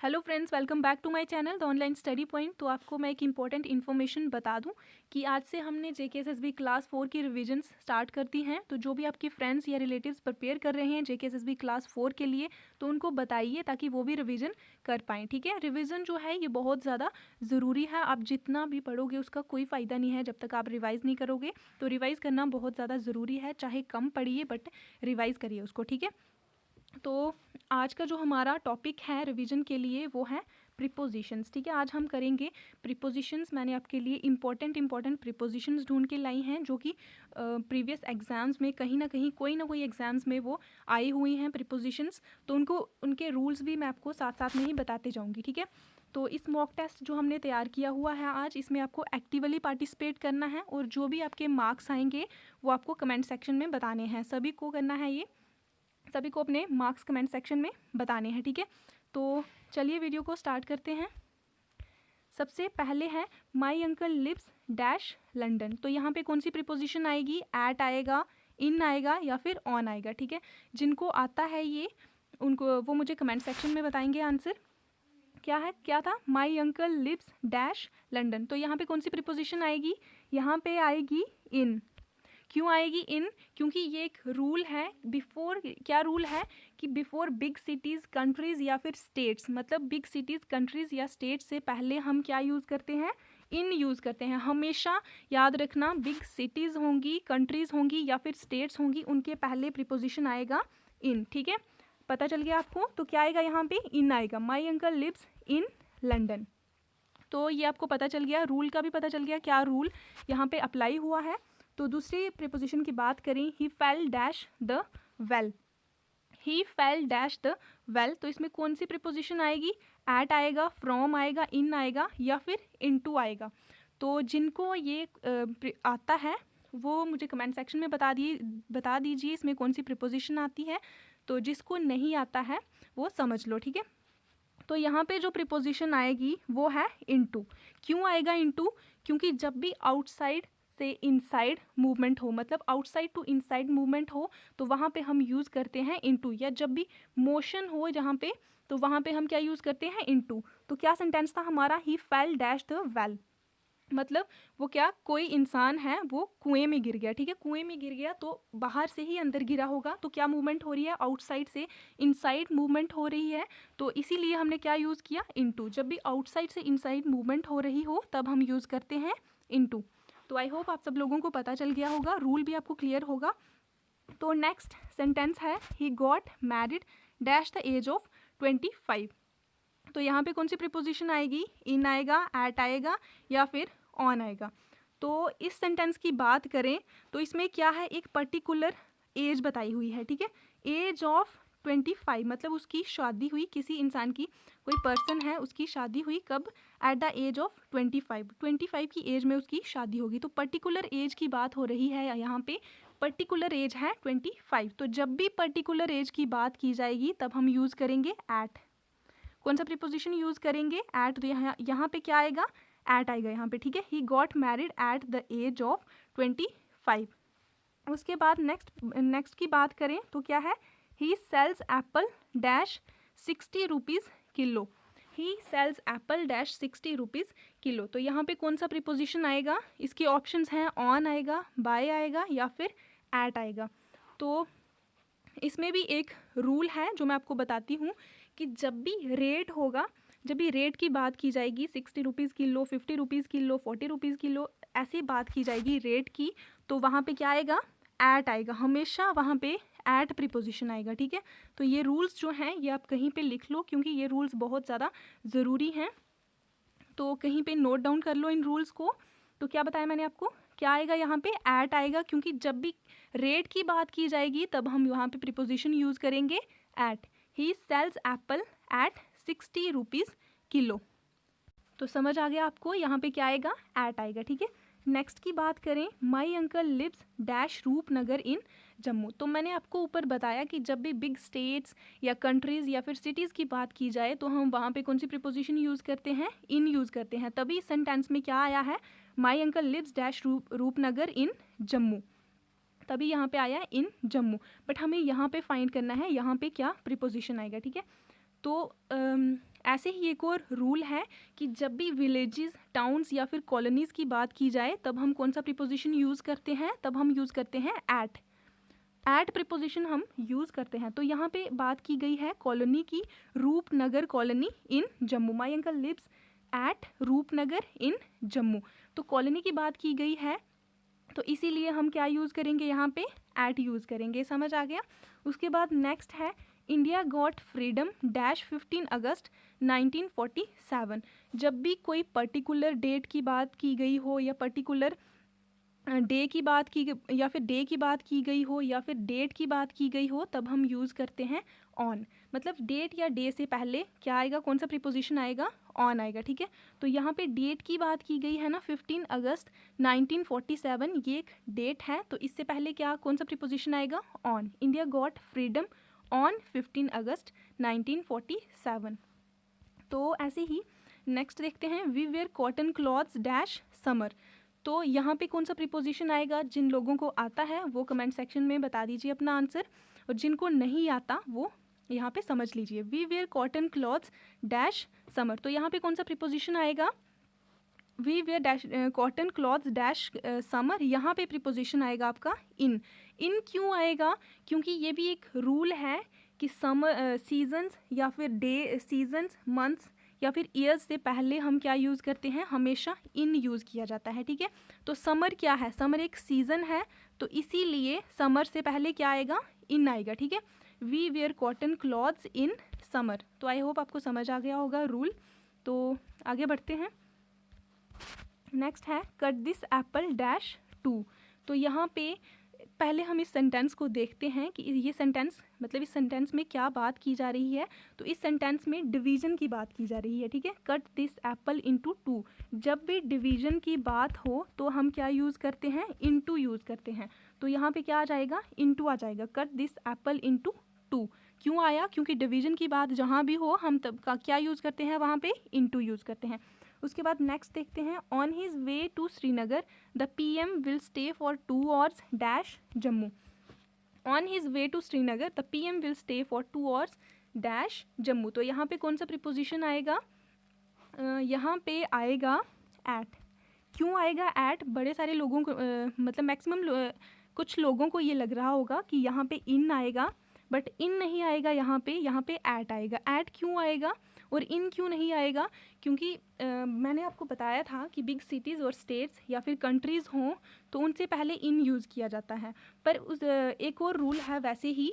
Hello friends, welcome back to my channel the online study point. तो आपको मैं एक इंपॉर्टेंट इन्फॉर्मेशन बता दूं कि आज से हमने जेकेएसएसबी क्लास 4 की रिवीजन्स स्टार्ट करती हैं। तो जो भी आपके फ्रेंड्स या रिलेटिव्स प्रिपेयर कर रहे हैं जेकेएसएसबी क्लास 4 के लिए, तो उनको बताइए ताकि वो भी रिवीजन कर पाएँ। ठीक है, रिवीजन जो है ये बहुत ज़्यादा ज़रूरी है। आप जितना भी पढ़ोगे उसका कोई फ़ायदा नहीं है जब तक आप रिवाइज़ नहीं करोगे। तो रिवाइज़ करना बहुत ज़्यादा ज़रूरी है, चाहे कम पढ़िए बट रिवाइज़ करिए उसको। ठीक है, तो आज का जो हमारा टॉपिक है रिवीजन के लिए वो है प्रीपोजिशंस। ठीक है, आज हम करेंगे प्रीपोजिशंस। मैंने आपके लिए इंपॉर्टेंट प्रीपोजिशंस ढूंढ के लाई हैं जो कि प्रीवियस एग्जाम्स में कहीं ना कहीं कोई ना कोई एग्जाम्स में वो आई हुई हैं प्रीपोजिशंस। तो उनके रूल्स भी मैं आपको साथ साथ में ही बताते जाऊँगी। ठीक है, तो इस मॉक टेस्ट जो हमने तैयार किया हुआ है आज, इसमें आपको एक्टिवली पार्टिसिपेट करना है और जो भी आपके मार्क्स आएंगे वो आपको कमेंट सेक्शन में बताने हैं। सभी को करना है ये, सभी को अपने मार्क्स कमेंट सेक्शन में बताने हैं। ठीक है, तो चलिए वीडियो को स्टार्ट करते हैं। सबसे पहले है my uncle lives dash London. तो यहाँ पे कौन सी प्रीपोजिशन आएगी? एट आएगा, इन आएगा या फिर ऑन आएगा। ठीक है, जिनको आता है ये उनको वो मुझे कमेंट सेक्शन में बताएंगे आंसर। क्या था? My uncle lives dash London. तो यहाँ पे कौन सी प्रीपोजिशन आएगी? यहाँ पे आएगी इन। क्यों आएगी इन? क्योंकि ये एक रूल है बिफोर, क्या रूल है कि बिफोर बिग सिटीज़, कंट्रीज़ या फिर स्टेट्स, मतलब बिग सिटीज़, कंट्रीज़ या स्टेट्स से पहले हम क्या यूज़ करते हैं? इन यूज़ करते हैं। हमेशा याद रखना, बिग सिटीज़ होंगी, कंट्रीज़ होंगी या फिर स्टेट्स होंगी, उनके पहले प्रीपोजिशन आएगा इन। ठीक है, पता चल गया आपको? तो क्या आएगा यहाँ पे? इन आएगा। My uncle lives in London. तो ये आपको पता चल गया, रूल का भी पता चल गया क्या रूल यहाँ पे अप्लाई हुआ है। तो दूसरी प्रीपोजिशन की बात करें, he fell dash the well. He fell dash the well. तो इसमें कौन सी प्रीपोजिशन आएगी? एट आएगा, फ्रॉम आएगा, इन आएगा या फिर इनटू आएगा। तो जिनको ये आता है वो मुझे कमेंट सेक्शन में बता दीजिए इसमें कौन सी प्रीपोजिशन आती है। तो जिसको नहीं आता है वो समझ लो। ठीक है, तो यहाँ पे जो प्रीपोजिशन आएगी वो है इनटू। क्यों आएगा इनटू? क्योंकि जब भी आउटसाइड से इनसाइड मूवमेंट हो, मतलब आउटसाइड टू इनसाइड मूवमेंट हो, तो वहाँ पे हम यूज़ करते हैं इनटू। या जब भी मोशन हो जहाँ पे, तो वहाँ पे हम क्या यूज़ करते हैं? इनटू। तो क्या सेंटेंस था हमारा? ही फेल डैश द वेल। मतलब वो क्या, कोई इंसान है वो कुएं में गिर गया। ठीक है, कुएं में गिर गया तो बाहर से ही अंदर गिरा होगा, तो क्या मूवमेंट हो रही है? आउटसाइड से इनसाइड मूवमेंट हो रही है। तो इसीलिए हमने क्या यूज़ किया? इनटू। जब भी आउटसाइड से इनसाइड मूवमेंट हो रही हो तब हम यूज़ करते हैं इनटू। तो आई होप आप सब लोगों को पता चल गया होगा, रूल भी आपको क्लियर होगा। तो नेक्स्ट सेंटेंस है he got married dash the age of 25। तो यहाँ पे कौन सी प्रीपोजिशन आएगी? इन आएगा, एट आएगा या फिर ऑन आएगा। तो इस सेंटेंस की बात करें तो इसमें क्या है? एक पर्टिकुलर एज बताई हुई है। ठीक है, एज ऑफ 25, मतलब उसकी शादी हुई, किसी इंसान की, कोई पर्सन है उसकी शादी हुई कब? एट द एज ऑफ 25 की एज में उसकी शादी होगी। तो पर्टिकुलर एज की बात हो रही है यहाँ पे, पर्टिकुलर एज है 25। तो जब भी पर्टिकुलर एज की बात की जाएगी तब हम यूज़ करेंगे एट। कौन सा प्रीपोजिशन यूज़ करेंगे? एट। तो यहाँ पे क्या आएगा? एट आएगा यहाँ पे। ठीक है, he got married at the age of 25। उसके बाद नेक्स्ट की बात करें तो क्या है? He sells apple dash 60 rupees kilo. He sells apple dash 60 rupees kilo. तो यहाँ पे कौन सा प्रीपोजिशन आएगा? इसके ऑप्शंस हैं, ऑन आएगा, बाय आएगा या फिर एट आएगा। तो इसमें भी एक रूल है जो मैं आपको बताती हूँ कि जब भी रेट होगा, जब भी रेट की बात की जाएगी, 60 rupees kilo, 50 rupees kilo, 40 rupees kilo, ऐसी बात की जाएगी रेट की, तो वहाँ पे क्या आएगा? एट आएगा। हमेशा वहाँ पे एट प्रीपोजिशन आएगा। ठीक है, तो ये रूल्स जो हैं ये आप कहीं पे लिख लो क्योंकि ये रूल्स बहुत ज़्यादा ज़रूरी हैं। तो कहीं पे नोट डाउन कर लो इन रूल्स को। तो क्या बताया मैंने आपको? क्या आएगा यहाँ पे? एट आएगा, क्योंकि जब भी रेट की बात की जाएगी तब हम यहाँ पे प्रीपोजिशन यूज़ करेंगे at. He sells apple at 60 rupees kilo. तो समझ आ गया आपको, यहाँ पे क्या आएगा? एट आएगा। ठीक है, नेक्स्ट की बात करें, my uncle lives dash Roopnagar in Jammu. तो मैंने आपको ऊपर बताया कि जब भी बिग स्टेट्स या कंट्रीज़ या फिर सिटीज़ की बात की जाए तो हम वहाँ पे कौन सी प्रीपोजिशन यूज़ करते हैं? इन यूज़ करते हैं। तभी इस सेंटेंस में क्या आया है? My uncle lives dash Roopnagar in Jammu. तभी यहाँ पे आया इन जम्मू। बट हमें यहाँ पे फाइंड करना है यहाँ पे क्या प्रीपोजिशन आएगा। ठीक है, तो ऐसे ही एक और रूल है कि जब भी विलेजेस, टाउन्स या फिर कॉलोनीज़ की बात की जाए तब हम कौन सा प्रीपोजिशन यूज़ करते हैं, तब हम यूज़ करते हैं एट प्रीपोजिशन हम यूज़ करते हैं। तो यहाँ पे बात की गई है कॉलोनी की, Roopnagar colony in Jammu. My uncle lives at Roopnagar in Jammu. तो कॉलोनी की बात की गई है तो इसीलिए हम क्या यूज़ करेंगे, यहाँ पे एट यूज़ करेंगे। समझ आ गया। उसके बाद नेक्स्ट है India got freedom dash 15 August 1947। जब भी कोई पर्टिकुलर डेट की बात की गई हो या पर्टिकुलर डे की बात की या फिर डे की बात की गई हो या फिर डेट की बात की गई हो तब हम यूज़ करते हैं ऑन। मतलब डेट या डे से पहले क्या आएगा, कौन सा प्रीपोजिशन आएगा, ऑन आएगा। ठीक है, तो यहाँ पे डेट की बात की गई है ना, 15 अगस्त 1947 ये एक डेट है, तो इससे पहले क्या, कौन सा प्रीपोजिशन आएगा, on. India got freedom on 15 August 1947। तो ऐसे ही नेक्स्ट देखते हैं we wear cotton clothes dash summer. तो यहाँ पे कौन सा प्रीपोजिशन आएगा, जिन लोगों को आता है वो कमेंट सेक्शन में बता दीजिए अपना आंसर, और जिनको नहीं आता वो यहाँ पे समझ लीजिए। We wear cotton clothes dash summer, तो यहाँ पे कौन सा प्रीपोजिशन आएगा, we wear dash cotton clothes dash summer. यहाँ पे प्रीपोजिशन आएगा आपका इन। इन क्यों आएगा, क्योंकि ये भी एक रूल है कि समर सीजन्स या फिर डे, सीजन्स, मंथ्स या फिर ईयर्स से पहले हम क्या यूज़ करते हैं, हमेशा इन यूज़ किया जाता है। ठीक है, तो समर क्या है, समर एक सीज़न है, तो इसीलिए समर से पहले क्या आएगा, इन आएगा। ठीक है, we wear cotton clothes in summer. तो आई होप आपको समझ आ गया होगा रूल। तो आगे बढ़ते हैं। नेक्स्ट है cut this apple dash to. तो यहाँ पे पहले हम इस सेंटेंस को देखते हैं कि ये सेंटेंस, मतलब इस सेंटेंस में क्या बात की जा रही है। तो इस सेंटेंस में डिवीज़न की बात की जा रही है। ठीक है, cut this Apple into two. जब भी डिवीज़न की बात हो तो हम क्या यूज़ करते हैं, इनटू यूज़ करते हैं। तो यहाँ पे क्या आ जाएगा, इनटू आ जाएगा, cut this Apple into two. क्यों आया, क्योंकि डिवीज़न की बात जहाँ भी हो हम तब का क्या यूज़ करते हैं, वहाँ पे इनटू यूज़ करते हैं। उसके बाद नेक्स्ट देखते हैं on his way to Srinagar the PM will stay for 2 hours dash Jammu. On his way to Srinagar the PM will stay for 2 hours dash Jammu. तो यहाँ पे कौन सा प्रीपोजिशन आएगा, यहाँ पे आएगा एट। क्यों आएगा एट, बड़े सारे लोगों को मतलब मैक्सिमम कुछ लोगों को ये लग रहा होगा कि यहाँ पे इन आएगा, बट इन नहीं आएगा, यहाँ पे ऐट आएगा। ऐट क्यों आएगा और इन क्यों नहीं आएगा, क्योंकि मैंने आपको बताया था कि बिग सिटीज़ और स्टेट्स या फिर कंट्रीज़ हों तो उनसे पहले इन यूज़ किया जाता है। पर उस एक और रूल है वैसे ही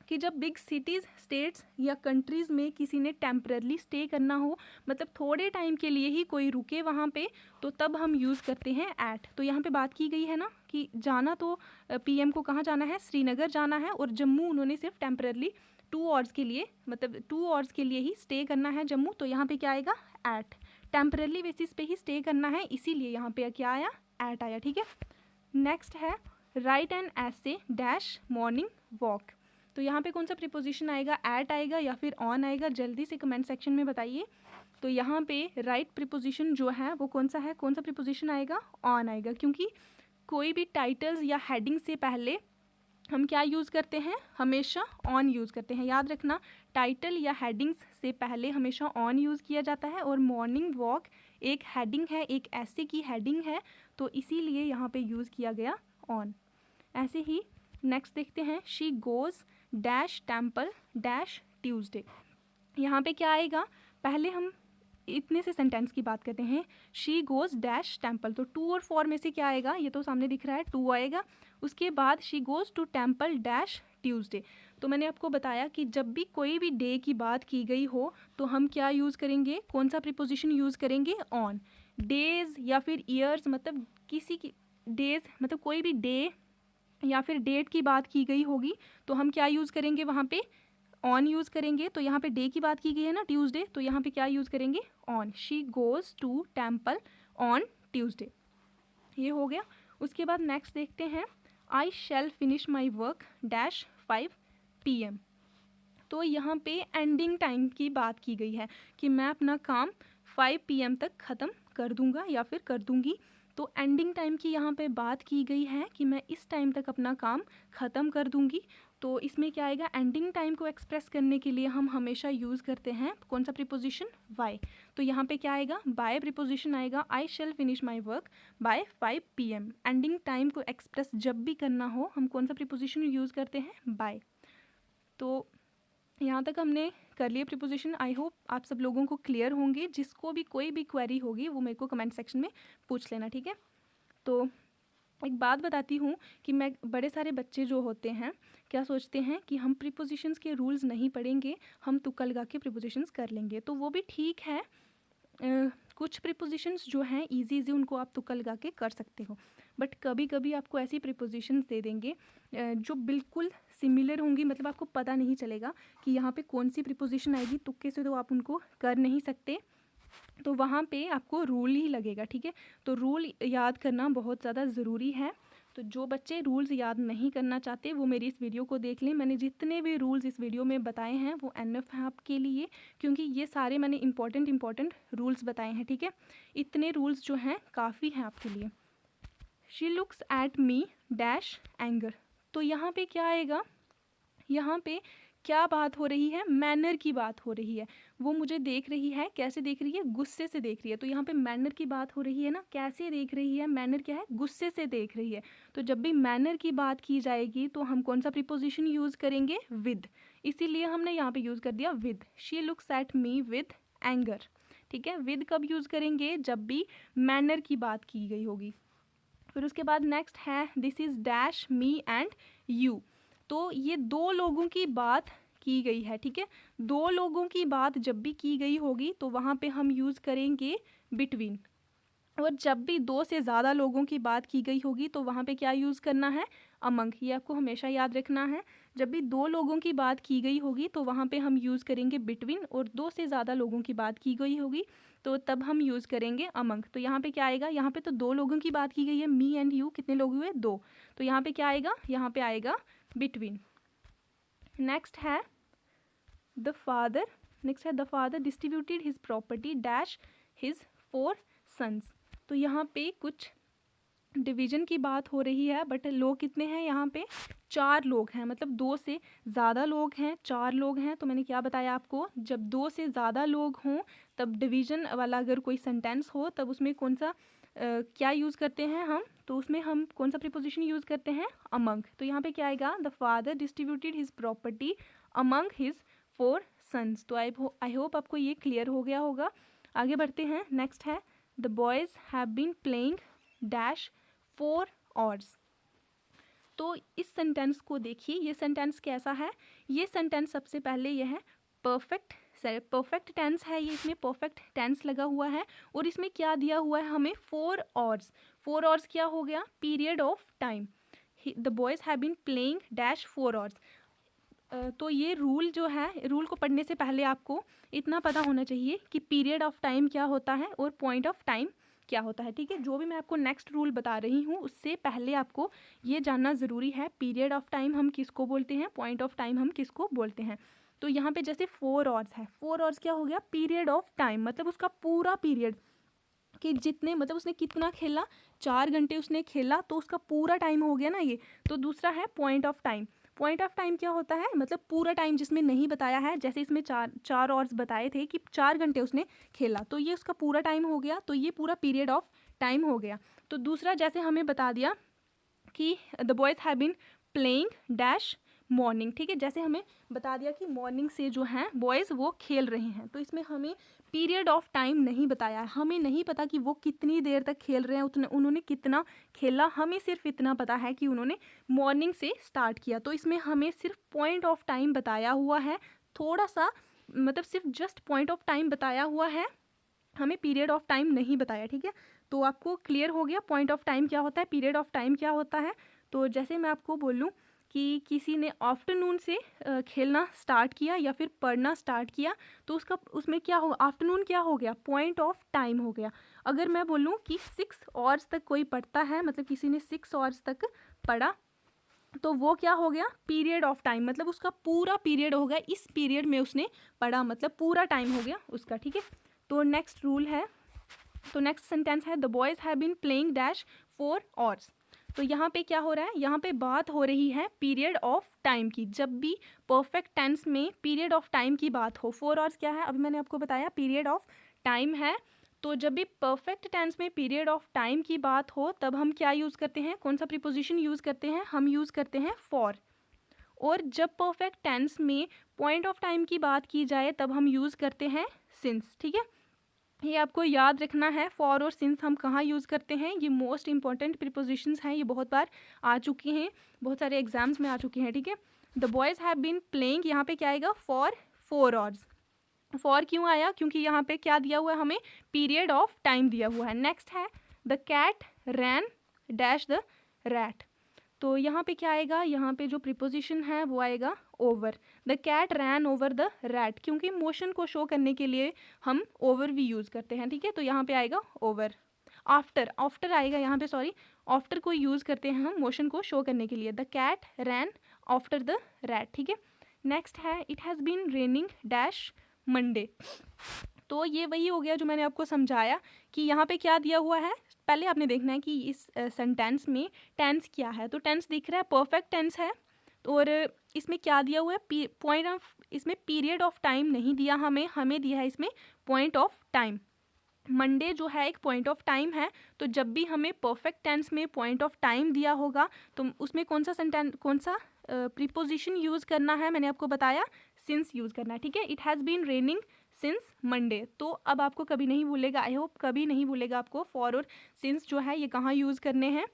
कि जब बिग सिटीज़, स्टेट्स या कंट्रीज़ में किसी ने टेम्पररी स्टे करना हो, मतलब थोड़े टाइम के लिए ही कोई रुके वहाँ पे, तो तब हम यूज़ करते हैं ऐट। तो यहाँ पे बात की गई है ना कि जाना तो पीएम को कहाँ जाना है, श्रीनगर जाना है, और जम्मू उन्होंने सिर्फ टेम्पररी 2 आवर्स के लिए, मतलब 2 आवर्स के लिए ही स्टे करना है जम्मू। तो यहाँ पे क्या आएगा, ऐट। टेम्पररी बेसिस पे ही स्टे करना है, इसीलिए यहाँ पे क्या आया, ऐट आया। ठीक है, नेक्स्ट है राइट एन ऐसे डैश मॉर्निंग वॉक। तो यहाँ पे कौन सा प्रीपोजिशन आएगा, ऐट आएगा या फिर ऑन आएगा, जल्दी से कमेंट सेक्शन में बताइए। तो यहाँ पे राइट प्रीपोजिशन जो है वो कौन सा है, कौन सा प्रीपोजिशन आएगा, ऑन आएगा, क्योंकि कोई भी टाइटल्स या हेडिंग से पहले हम क्या यूज़ करते हैं, हमेशा ऑन यूज़ करते हैं। याद रखना, टाइटल या हेडिंग्स से पहले हमेशा ऑन यूज़ किया जाता है, और मॉर्निंग वॉक एक हेडिंग है, एक ऐसे की हेडिंग है, तो इसीलिए यहाँ पे यूज़ किया गया ऑन। ऐसे ही नेक्स्ट देखते हैं she goes dash temple dash Tuesday. यहाँ पे क्या आएगा, पहले हम इतने से सेंटेंस की बात करते हैं, शी गोज़ डैश टेम्पल। तो 2 और 4 में से क्या आएगा, ये तो सामने दिख रहा है 2 आएगा। उसके बाद she goes to temple dash Tuesday. तो मैंने आपको बताया कि जब भी कोई भी डे की बात की गई हो तो हम क्या यूज़ करेंगे, कौन सा प्रीपोजिशन यूज़ करेंगे, ऑन। डेज़ या फिर ईयर्स, मतलब किसी की डेज़, मतलब कोई भी डे या फिर डेट की बात की गई होगी तो हम क्या यूज़ करेंगे, वहाँ पे ऑन यूज़ करेंगे। तो यहाँ पे डे की बात की गई है ना, ट्यूसडे, तो यहाँ पे क्या यूज़ करेंगे, on. She goes to temple on Tuesday, ये हो गया। उसके बाद नेक्स्ट देखते हैं I shall finish my work dash 5 PM। तो यहाँ पे एंडिंग टाइम की बात की गई है कि मैं अपना काम 5 PM तक ख़त्म कर दूँगा या फिर कर दूँगी। तो एंडिंग टाइम की यहाँ पे बात की गई है कि मैं इस टाइम तक अपना काम ख़त्म कर दूँगी। तो इसमें क्या आएगा, एंडिंग टाइम को एक्सप्रेस करने के लिए हम हमेशा यूज़ करते हैं कौन सा प्रीपोजिशन, वाई। तो यहाँ पे क्या आएगा, बाय प्रीपोजिशन आएगा, I shall finish my work by 5 PM। Ending time को एक्सप्रेस जब भी करना हो हम कौन सा प्रीपोजिशन यूज़ करते हैं, बाय। तो यहाँ तक हमने कर लिए प्रीपोजिशन। आई होप आप सब लोगों को क्लियर होंगे। जिसको भी कोई भी क्वेरी होगी वो मेरे को कमेंट सेक्शन में पूछ लेना, ठीक है। तो एक बात बताती हूँ कि मैं बड़े सारे बच्चे जो होते हैं क्या सोचते हैं कि हम प्रीपोजिशंस के रूल्स नहीं पढ़ेंगे, हम तुक्का लगा के प्रीपोजिशंस कर लेंगे। तो वो भी ठीक है, कुछ प्रीपोजिशंस जो हैं इजी उनको आप तुक्का लगा के कर सकते हो, बट कभी कभी आपको ऐसी प्रीपोजिशंस दे देंगे जो बिल्कुल सिमिलर होंगी, मतलब आपको पता नहीं चलेगा कि यहाँ पे कौन सी प्रीपोजिशन आएगी, तुक्के से तो आप उनको कर नहीं सकते। तो वहाँ पे आपको रूल ही लगेगा, ठीक है। तो रूल याद करना बहुत ज़्यादा ज़रूरी है। तो जो बच्चे रूल्स याद नहीं करना चाहते वो मेरी इस वीडियो को देख लें। मैंने जितने भी रूल्स इस वीडियो में बताए हैं वो एनफ हैं आपके लिए, क्योंकि ये सारे मैंने इंपॉर्टेंट रूल्स बताए हैं, ठीक है। इतने रूल्स जो हैं काफ़ी हैं आपके लिए। She looks at me dash anger. तो यहाँ पे क्या आएगा, यहाँ पे क्या बात हो रही है, मैनर की बात हो रही है। वो मुझे देख रही है, कैसे देख रही है, गुस्से से देख रही है। तो यहाँ पे मैनर की बात हो रही है ना, कैसे देख रही है, मैनर क्या है, गुस्से से देख रही है। तो जब भी मैनर की बात की जाएगी तो हम कौन सा प्रीपोजिशन यूज़ करेंगे, विद। इसीलिए हमने यहाँ पे यूज़ कर दिया with. She looks at me with anger, ठीक है। विद कब यूज़ करेंगे, जब भी मैनर की बात की गई होगी। फिर उसके बाद नेक्स्ट है this is dash me and you. तो ये दो लोगों की बात की गई है, ठीक है। दो लोगों की बात जब भी की गई होगी तो वहाँ पे हम यूज़ करेंगे बिटवीन। और जब भी दो से ज़्यादा लोगों की बात की गई होगी तो वहाँ पे क्या यूज़ करना है, अमंग। ये आपको हमेशा याद रखना है। जब भी दो लोगों की बात की गई होगी तो वहाँ पे हम यूज़ करेंगे बिटवीन, और दो से ज़्यादा लोगों की बात की गई होगी तो तब हम यूज़ करेंगे अमंग। तो यहाँ पे क्या आएगा, यहाँ पे तो दो लोगों की बात की गई है, मी एंड यू, कितने लोग हुए, दो। तो यहाँ पे क्या आएगा, यहाँ पे आएगा बिटवीन। नेक्स्ट है the father distributed his property dash his 4 sons. तो यहाँ पे कुछ डिवीजन की बात हो रही है, बट लोग कितने हैं, यहाँ पे 4 लोग हैं, मतलब 2 से ज़्यादा लोग हैं, 4 लोग हैं। तो मैंने क्या बताया आपको, जब 2 से ज़्यादा लोग हों तब डिवीजन वाला अगर कोई सेंटेंस हो तब उसमें कौन सा क्या यूज़ करते हैं हम, तो उसमें हम कौन सा प्रीपोजिशन यूज़ करते हैं, अमंग। तो यहाँ पे क्या आएगा, the father distributed his property among his 4 sons. तो आई होप आपको ये क्लियर हो गया होगा। आगे बढ़ते हैं। नेक्स्ट है the boys have been playing dash 4 hours। तो इस सेंटेंस को देखिए, ये सेंटेंस कैसा है, ये सेंटेंस सबसे पहले ये है परफेक्ट टेंस है, ये इसमें परफेक्ट टेंस लगा हुआ है, और इसमें क्या दिया हुआ है हमें, 4 hours। 4 hours क्या हो गया, period of time. The boys have been playing dash 4 hours। तो ये रूल जो है, रूल को पढ़ने से पहले आपको इतना पता होना चाहिए कि पीरियड ऑफ टाइम क्या होता है और पॉइंट ऑफ टाइम क्या होता है, ठीक है। जो भी मैं आपको नेक्स्ट रूल बता रही हूँ उससे पहले आपको ये जानना ज़रूरी है, पीरियड ऑफ टाइम हम किसको बोलते हैं, पॉइंट ऑफ टाइम हम किसको बोलते हैं। तो यहाँ पे जैसे 4 hours है, 4 hours क्या हो गया, पीरियड ऑफ टाइम, मतलब उसका पूरा पीरियड, कि जितने मतलब उसने कितना खेला, 4 घंटे उसने खेला तो उसका पूरा टाइम हो गया ना ये। तो दूसरा है point of time. Point of time क्या होता है, मतलब पूरा टाइम जिसमें नहीं बताया है, जैसे इसमें चार आवर्स बताए थे कि 4 घंटे उसने खेला, तो ये उसका पूरा टाइम हो गया, तो ये पूरा पीरियड ऑफ टाइम हो गया। तो दूसरा जैसे हमें बता दिया कि the boys have been playing dash morning, ठीक है। जैसे हमें बता दिया कि मॉर्निंग से जो हैं बॉयज़ वो खेल रहे हैं, तो इसमें हमें पीरियड ऑफ टाइम नहीं बताया है, हमें नहीं पता कि वो कितनी देर तक खेल रहे हैं, उन्होंने कितना खेला, हमें सिर्फ इतना पता है कि उन्होंने मॉर्निंग से स्टार्ट किया। तो इसमें हमें सिर्फ पॉइंट ऑफ टाइम बताया हुआ है, थोड़ा सा, मतलब सिर्फ जस्ट पॉइंट ऑफ टाइम बताया हुआ है, हमें पीरियड ऑफ टाइम नहीं बताया, ठीक है। तो आपको क्लियर हो गया पॉइंट ऑफ टाइम क्या होता है, पीरियड ऑफ टाइम क्या होता है। तो जैसे मैं आपको बोलूँ कि किसी ने आफ्टरनून से खेलना स्टार्ट किया या फिर पढ़ना स्टार्ट किया, तो उसमें क्या होगा, आफ्टरनून क्या हो गया, पॉइंट ऑफ टाइम हो गया। अगर मैं बोलूँ कि 6 hours तक कोई पढ़ता है, मतलब किसी ने 6 hours तक पढ़ा, तो वो क्या हो गया, पीरियड ऑफ टाइम, मतलब उसका पूरा पीरियड हो गया, इस पीरियड में उसने पढ़ा, मतलब पूरा टाइम हो गया उसका, ठीक है। तो नेक्स्ट रूल है, तो नेक्स्ट सेंटेंस है the boys have been playing dash 4 hours। तो यहाँ पे क्या हो रहा है, यहाँ पे बात हो रही है पीरियड ऑफ टाइम की। जब भी परफेक्ट टेंस में पीरियड ऑफ टाइम की बात हो, 4 आवर्स क्या है, अभी मैंने आपको बताया पीरियड ऑफ टाइम है। तो जब भी परफेक्ट टेंस में पीरियड ऑफ टाइम की बात हो तब हम क्या यूज़ करते हैं, कौन सा प्रीपोजिशन यूज़ करते हैं, हम यूज़ करते हैं फॉर। और जब परफेक्ट टेंस में पॉइंट ऑफ टाइम की बात की जाए तब हम यूज़ करते हैं सिंस। ठीक है, ये आपको याद रखना है। फॉर और सिंस हम कहाँ यूज़ करते हैं, ये मोस्ट इंपॉर्टेंट प्रीपोजिशंस हैं, ये बहुत बार आ चुकी हैं, बहुत सारे एग्जाम्स में आ चुकी हैं। ठीक है, the boys have been playing, यहाँ पे क्या आएगा, फॉर 4 आवर्स। फॉर क्यों आया, क्योंकि यहाँ पे क्या दिया हुआ है, हमें पीरियड ऑफ टाइम दिया हुआ है। नेक्स्ट है the cat ran dash the rat. तो यहाँ पे क्या आएगा, यहाँ पे जो प्रीपोजिशन है वो आएगा over. The cat ran over the rat, क्योंकि मोशन को शो करने के लिए हम ओवर भी यूज़ करते हैं। ठीक है, तो यहाँ पे आएगा ओवर। आफ्टर, आफ्टर आएगा यहाँ पे, सॉरी, आफ्टर को यूज़ करते हैं हम मोशन को शो करने के लिए। The cat ran after the rat. ठीक है, नेक्स्ट है it has been raining dash Monday. तो ये वही हो गया जो मैंने आपको समझाया कि यहाँ पे क्या दिया हुआ है। पहले आपने देखना है कि इस सेंटेंस में टेंस क्या है। तो टेंस दिख रहा है, परफेक्ट टेंस है, और इसमें क्या दिया हुआ है, पॉइंट ऑफ, इसमें पीरियड ऑफ टाइम नहीं दिया हमें दिया है इसमें पॉइंट ऑफ टाइम। मंडे जो है एक पॉइंट ऑफ टाइम है, तो जब भी हमें परफेक्ट टेंस में पॉइंट ऑफ टाइम दिया होगा तो उसमें कौन सा प्रीपोजिशन यूज़ करना है, मैंने आपको बताया सिंस यूज़ करना है। ठीक है, it has been raining since Monday. तो अब आपको कभी नहीं भूलेगा, आई होप कभी नहीं भूलेगा आपको फॉर और सिंस जो है ये कहाँ यूज़ करने हैं।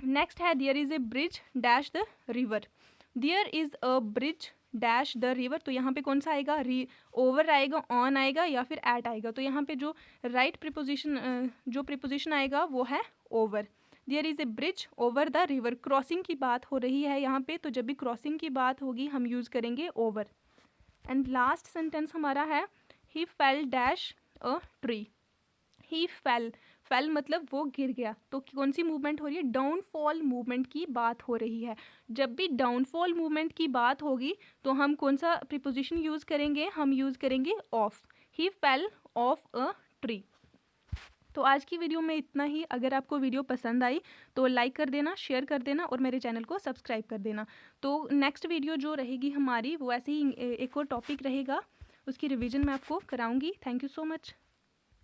नेक्स्ट है there is a bridge dash the river. There is a bridge dash the river. तो यहाँ पे कौन सा आएगा, ओवर आएगा, ऑन आएगा या फिर एट आएगा। तो यहाँ पे जो राइट प्रीपोजिशन जो प्रीपोजिशन आएगा वो है over. There is a bridge over the river, crossing की बात हो रही है यहाँ पे, तो जब भी क्रॉसिंग की बात होगी हम यूज़ करेंगे ओवर। एंड लास्ट सेंटेंस हमारा है he fell dash a tree. He fell, fell मतलब वो गिर गया। तो कौन सी मूवमेंट हो रही है, डाउनफॉल मूवमेंट की बात हो रही है। जब भी डाउनफॉल मूवमेंट की बात होगी तो हम कौन सा प्रीपोजिशन यूज़ करेंगे, हम यूज़ करेंगे of. He fell of a tree. तो आज की वीडियो में इतना ही। अगर आपको वीडियो पसंद आई तो लाइक कर देना, शेयर कर देना और मेरे चैनल को सब्सक्राइब कर देना। तो नेक्स्ट वीडियो जो रहेगी हमारी वो ऐसे ही एक और टॉपिक रहेगा, उसकी रिवीजन मैं आपको कराऊंगी। Thank you so much.